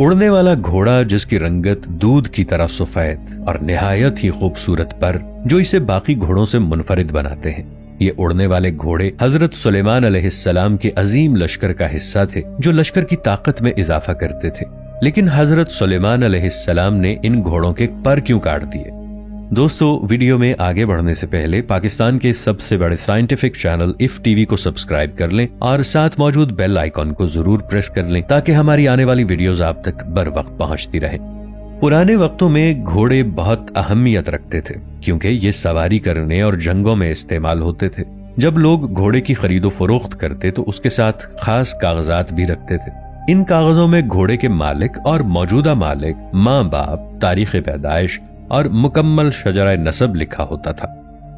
اڑنے والا گھوڑا جس کی رنگت دودھ کی طرح سفید اور نہایت ہی خوبصورت پر جو اسے باقی گھوڑوں سے منفرد بناتے ہیں۔ یہ اڑنے والے گھوڑے حضرت سلیمان علیہ السلام کے عظیم لشکر کا حصہ تھے جو لشکر کی طاقت میں اضافہ کرتے تھے، لیکن حضرت سلیمان علیہ السلام نے ان گھوڑوں کے پر کیوں کاٹ دیے؟ دوستو، ویڈیو میں آگے بڑھنے سے پہلے پاکستان کے سب سے بڑے scientific channel if T V کو سبسکرائب کر لیں اور ساتھ موجود بیل آئیکن کو ضرور پریس کر لیں تاکہ ہماری آنے والی ویڈیوز آپ تک بر وقت پہنچتی رہیں۔ پرانے وقتوں میں گھوڑے بہت اہمیت رکھتے تھے کیونکہ یہ سواری کرنے اور جنگوں میں استعمال ہوتے تھے۔ جب لوگ گھوڑے کی خرید و فروخت کرتے تو اس کے ساتھ خاص کاغذات بھی رکھتے تھے۔ ان کاغذوں میں گھوڑے کے مالک اور موجودہ مالک، ماں باپ، تاریخ پیدائش اور مکمل شجرہ نسب لکھا ہوتا تھا۔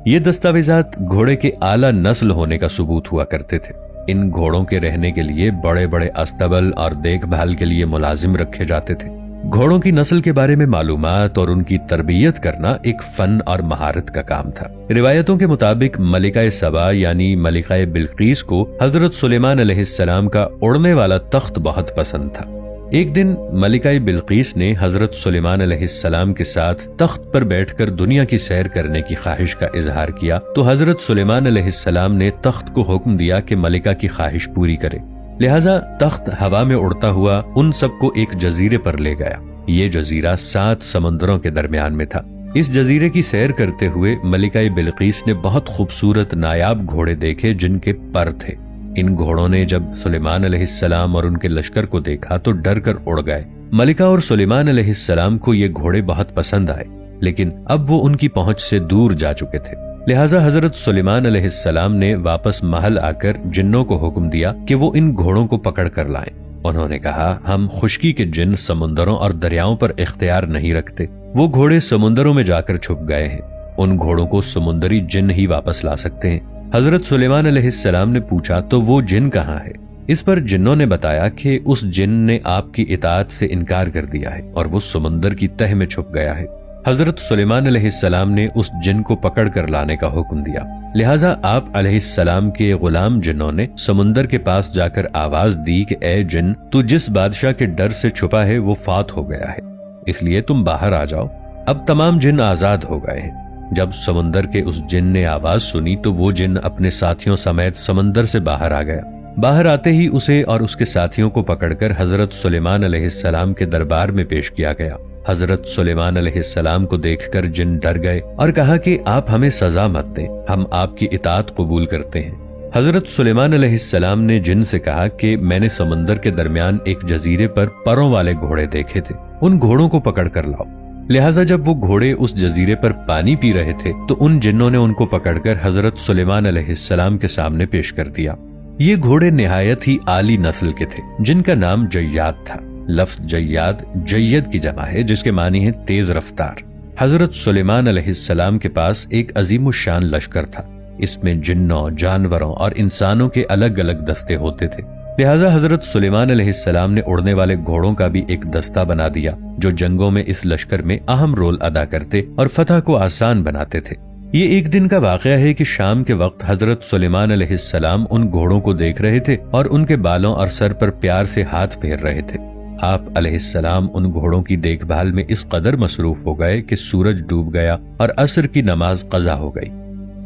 یہ دستاویزات گھوڑے کے اعلیٰ نسل ہونے کا ثبوت ہوا کرتے تھے۔ ان گھوڑوں کے رہنے کے لیے بڑے بڑے استبل اور دیکھ بھال کے لیے ملازم رکھے جاتے تھے۔ گھوڑوں کی نسل کے بارے میں معلومات اور ان کی تربیت کرنا ایک فن اور مہارت کا کام تھا۔ روایتوں کے مطابق ملکہ سبا یعنی ملکہ بلقیس کو حضرت سلیمان علیہ السلام کا اڑنے والا تخت بہت پسند تھا۔ ایک دن ملکہ بلقیس نے حضرت سلیمان علیہ السلام کے ساتھ تخت پر بیٹھ کر دنیا کی سیر کرنے کی خواہش کا اظہار کیا تو حضرت سلیمان علیہ السلام نے تخت کو حکم دیا کہ ملکہ کی خواہش پوری کرے۔ لہذا تخت ہوا میں اڑتا ہوا ان سب کو ایک جزیرے پر لے گیا۔ یہ جزیرہ 7 سمندروں کے درمیان میں تھا۔ اس جزیرے کی سیر کرتے ہوئے ملکہ بلقیس نے بہت خوبصورت نایاب گھوڑے دیکھے جن کے پر تھے۔ ان گھوڑوں نے جب سلیمان علیہ السلام اور ان کے لشکر کو دیکھا تو ڈر کر اڑ گئے۔ ملکہ اور سلیمان علیہ السلام کو یہ گھوڑے بہت پسند آئے، لیکن اب وہ ان کی پہنچ سے دور جا چکے تھے۔ لہٰذا حضرت سلیمان علیہ السلام نے واپس محل آ کر جنوں کو حکم دیا کہ وہ ان گھوڑوں کو پکڑ کر لائیں۔ انہوں نے کہا، ہم خشکی کے جن سمندروں اور دریاؤں پر اختیار نہیں رکھتے۔ وہ گھوڑے سمندروں میں جا کر چھپ گئے ہیں، ان گھوڑوں کو سمندری جن ہی واپس لا سکتے ہیں۔ حضرت سلیمان علیہ السلام نے پوچھا، تو وہ جن کہاں ہے؟ اس پر جنوں نے بتایا کہ اس جن نے آپ کی اطاعت سے انکار کر دیا ہے اور وہ سمندر کی تہ میں چھپ گیا ہے۔ حضرت سلیمان علیہ السلام نے اس جن کو پکڑ کر لانے کا حکم دیا۔ لہٰذا آپ علیہ السلام کے غلام جنوں نے سمندر کے پاس جا کر آواز دی کہ اے جن، تو جس بادشاہ کے ڈر سے چھپا ہے وہ فات ہو گیا ہے، اس لیے تم باہر آ جاؤ۔ اب تمام جن آزاد ہو گئے ہیں۔ جب سمندر کے اس جن نے آواز سنی تو وہ جن اپنے ساتھیوں سمیت سمندر سے باہر آ گیا۔ باہر آتے ہی اسے اور اس کے ساتھیوں کو پکڑ کر حضرت سلیمان علیہ السلام کے دربار میں پیش کیا گیا۔ حضرت سلیمان علیہ السلام کو دیکھ کر جن ڈر گئے اور کہا کہ آپ ہمیں سزا مت دیں، ہم آپ کی اطاعت قبول کرتے ہیں۔ حضرت سلیمان علیہ السلام نے جن سے کہا کہ میں نے سمندر کے درمیان ایک جزیرے پر پروں والے گھوڑے دیکھے تھے، ان گھوڑوں کو پکڑ کر لاؤ۔ لہٰذا جب وہ گھوڑے اس جزیرے پر پانی پی رہے تھے تو ان جنوں نے ان کو پکڑ کر حضرت سلیمان علیہ السلام کے سامنے پیش کر دیا۔ یہ گھوڑے نہایت ہی عالی نسل کے تھے جن کا نام جیاد تھا۔ لفظ جیاد جید کی جمع ہے جس کے معنی ہے تیز رفتار۔ حضرت سلیمان علیہ السلام کے پاس ایک عظیم الشان لشکر تھا، اس میں جنوں، جانوروں اور انسانوں کے الگ الگ دستے ہوتے تھے۔ لہٰذا حضرت سلیمان علیہ السلام نے اڑنے والے گھوڑوں کا بھی ایک دستہ بنا دیا جو جنگوں میں اس لشکر میں اہم رول ادا کرتے اور فتح کو آسان بناتے تھے۔ یہ ایک دن کا واقعہ ہے کہ شام کے وقت حضرت سلیمان علیہ السلام ان گھوڑوں کو دیکھ رہے تھے اور ان کے بالوں اور سر پر پیار سے ہاتھ پھیر رہے تھے۔ آپ علیہ السلام ان گھوڑوں کی دیکھ بھال میں اس قدر مصروف ہو گئے کہ سورج ڈوب گیا اور عصر کی نماز قضا ہو گئی۔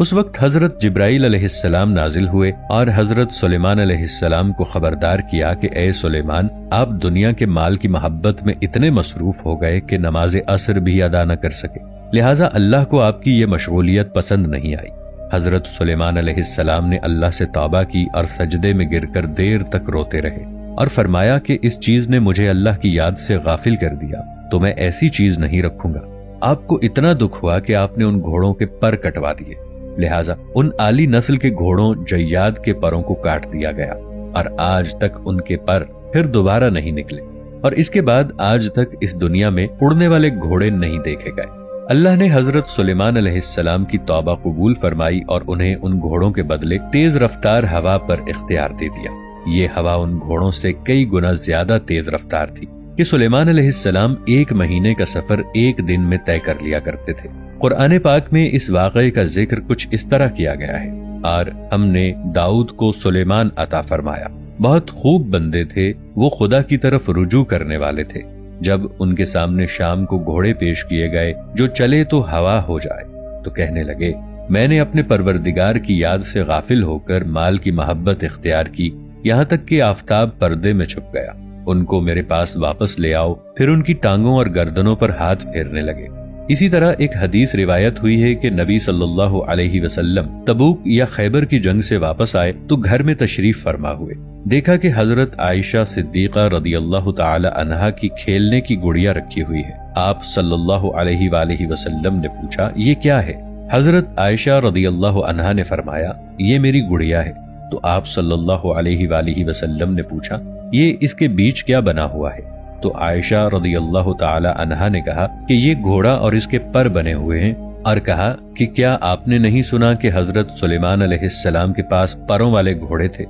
اس وقت حضرت جبرائیل علیہ السلام نازل ہوئے اور حضرت سلیمان علیہ السلام کو خبردار کیا کہ اے سلیمان، آپ دنیا کے مال کی محبت میں اتنے مصروف ہو گئے کہ نماز عصر بھی ادا نہ کر سکے، لہٰذا اللہ کو آپ کی یہ مشغولیت پسند نہیں آئی۔ حضرت سلیمان علیہ السلام نے اللہ سے توبہ کی اور سجدے میں گر کر دیر تک روتے رہے اور فرمایا کہ اس چیز نے مجھے اللہ کی یاد سے غافل کر دیا تو میں ایسی چیز نہیں رکھوں گا۔ آپ کو اتنا دکھ ہوا کہ آپ نے ان گھوڑوں کے پر کٹوا دیے، لہٰذا ان عالی نسل کے گھوڑوں جیاد کے پروں کو کاٹ دیا گیا اور آج تک ان کے پر پھر دوبارہ نہیں نکلے، اور اس کے بعد آج تک اس دنیا میں اڑنے والے گھوڑے نہیں دیکھے گئے۔ اللہ نے حضرت سلیمان علیہ السلام کی توبہ قبول فرمائی اور انہیں ان گھوڑوں کے بدلے تیز رفتار ہوا پر اختیار دے دیا۔ یہ ہوا ان گھوڑوں سے کئی گنا زیادہ تیز رفتار تھی کہ سلیمان علیہ السلام 1 مہینے کا سفر 1 دن میں طے کر لیا کرتے تھے۔ قرآن پاک میں اس واقعے کا ذکر کچھ اس طرح کیا گیا ہے، اور ہم نے داؤد کو سلیمان عطا فرمایا، بہت خوب بندے تھے، وہ خدا کی طرف رجوع کرنے والے تھے۔ جب ان کے سامنے شام کو گھوڑے پیش کیے گئے جو چلے تو ہوا ہو جائے، تو کہنے لگے میں نے اپنے پروردگار کی یاد سے غافل ہو کر مال کی محبت اختیار کی، یہاں تک کہ آفتاب پردے میں چھپ گیا۔ ان کو میرے پاس واپس لے آؤ۔ پھر ان کی ٹانگوں اور گردنوں پر ہاتھ پھیرنے لگے۔ اسی طرح ایک حدیث روایت ہوئی ہے کہ نبی صلی اللہ علیہ وسلم تبوک یا خیبر کی جنگ سے واپس آئے تو گھر میں تشریف فرما ہوئے، دیکھا کہ حضرت عائشہ صدیقہ رضی اللہ تعالی عنہا کی کھیلنے کی گڑیا رکھی ہوئی ہے۔ آپ صلی اللہ علیہ وآلہ وسلم نے پوچھا یہ کیا ہے؟ حضرت عائشہ رضی اللہ عنہا نے فرمایا یہ میری گڑیا ہے۔ تو آپ صلی اللہ علیہ وآلہ وسلم نے پوچھا یہ اس کے بیچ کیا بنا ہوا ہے؟ تو عائشہ رضی اللہ تعالی عنہا نے کہا کہ یہ گھوڑا اور اس کے پر بنے ہوئے ہیں، اور کہا کہ کیا آپ نے نہیں سنا کہ حضرت سلیمان علیہ السلام کے پاس پروں والے گھوڑے تھے؟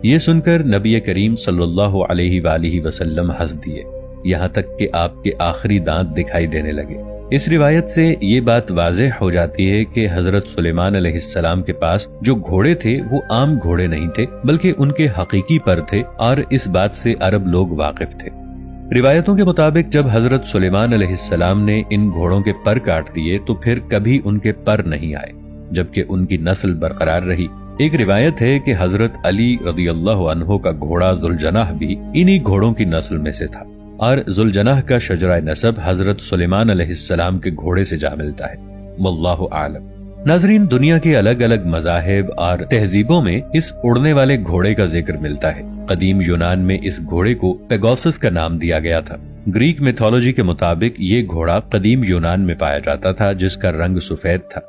یہ سن کر نبی کریم صلی اللہ علیہ وآلہ وسلم ہنس دیے، یہاں تک کہ آپ کے آخری دانت دکھائی دینے لگے۔ اس روایت سے یہ بات واضح ہو جاتی ہے کہ حضرت سلیمان علیہ السلام کے پاس جو گھوڑے تھے وہ عام گھوڑے نہیں تھے، بلکہ ان کے حقیقی پر تھے، اور اس بات سے عرب لوگ واقف تھے۔ روایتوں کے مطابق جب حضرت سلیمان علیہ السلام نے ان گھوڑوں کے پر کاٹ دیے تو پھر کبھی ان کے پر نہیں آئے، جبکہ ان کی نسل برقرار رہی۔ ایک روایت ہے کہ حضرت علی رضی اللہ عنہ کا گھوڑا ذوالجناح بھی انہی گھوڑوں کی نسل میں سے تھا، اور ذوالجناح کا شجرہ نسب حضرت سلیمان علیہ السلام کے گھوڑے سے جا ملتا ہے۔ واللہ عالم۔ ناظرین، دنیا کے الگ الگ مذاہب اور تہذیبوں میں اس اڑنے والے گھوڑے کا ذکر ملتا ہے۔ قدیم یونان میں اس گھوڑے کو پیگاسس کا نام دیا گیا تھا۔ گریک میتھولوجی کے مطابق یہ گھوڑا قدیم یونان میں پایا جاتا تھا جس کا رنگ سفید تھا۔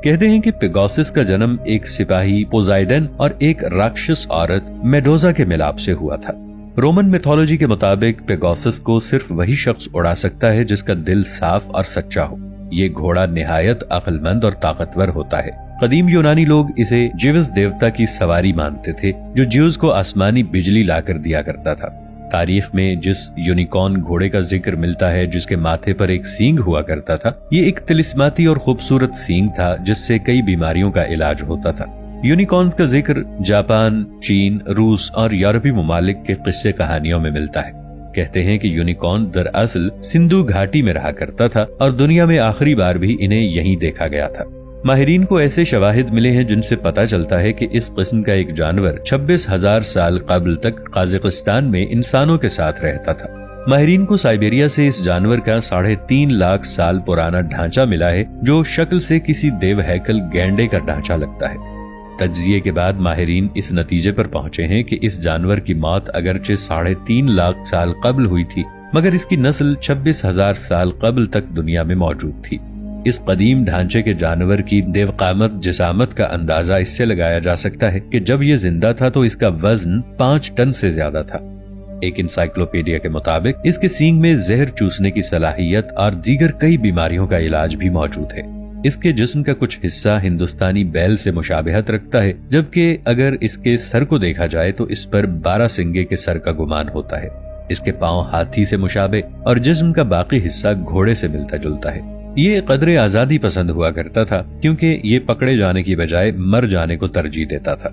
کہتے ہیں کہ پیگاسس کا جنم ایک سپاہی پوزائیڈن اور ایک راکشس عورت میڈوزا کے ملاپ سے ہوا تھا۔ رومن میتھولوجی کے مطابق پیگاسس کو صرف وہی شخص اڑا سکتا ہے جس کا دل صاف اور سچا ہو۔ یہ گھوڑا نہایت عقل مند اور طاقتور ہوتا ہے۔ قدیم یونانی لوگ اسے جیوس دیوتا کی سواری مانتے تھے جو جیوس کو آسمانی بجلی لا کر دیا کرتا تھا۔ تاریخ میں جس یونیکارن گھوڑے کا ذکر ملتا ہے جس کے ماتھے پر ایک سینگ ہوا کرتا تھا، یہ ایک طلسماتی اور خوبصورت سینگ تھا جس سے کئی بیماریوں کا علاج ہوتا تھا۔ یونیکارنز کا ذکر جاپان، چین، روس اور یورپی ممالک کے قصے کہانیوں میں ملتا ہے۔ کہتے ہیں کہ یونیکارن دراصل سندھو گھاٹی میں رہا کرتا تھا اور دنیا میں آخری بار بھی انہیں یہیں دیکھا گیا تھا۔ ماہرین کو ایسے شواہد ملے ہیں جن سے پتہ چلتا ہے کہ اس قسم کا ایک جانور 26,000 سال قبل تک قازقستان میں انسانوں کے ساتھ رہتا تھا۔ ماہرین کو سائبیریا سے اس جانور کا 3.5 لاکھ سال پرانا ڈھانچہ ملا ہے جو شکل سے کسی دیو ہیکل گینڈے کا ڈھانچہ لگتا ہے۔ تجزیے کے بعد ماہرین اس نتیجے پر پہنچے ہیں کہ اس جانور کی موت اگرچہ 3.5 لاکھ سال قبل ہوئی تھی، مگر اس کی نسل 26,000 سال قبل تک دنیا میں موجود تھی۔ اس قدیم ڈھانچے کے جانور کی دیوقامت جسامت کا اندازہ اس سے لگایا جا سکتا ہے کہ جب یہ زندہ تھا تو اس کا وزن 5 ٹن سے زیادہ تھا۔ ایک انسائکلوپیڈیا کے مطابق اس کے سینگ میں زہر چوسنے کی صلاحیت اور دیگر کئی بیماریوں کا علاج بھی موجود ہے۔ اس کے جسم کا کچھ حصہ ہندوستانی بیل سے مشابہت رکھتا ہے، جبکہ اگر اس کے سر کو دیکھا جائے تو اس پر 12 سنگے کے سر کا گمان ہوتا ہے۔ اس کے پاؤں ہاتھی سے مشابہ اور جسم کا باقی حصہ گھوڑے سے ملتا جلتا ہے۔ یہ قدر آزادی پسند ہوا کرتا تھا کیونکہ یہ پکڑے جانے کی بجائے مر جانے کو ترجیح دیتا تھا۔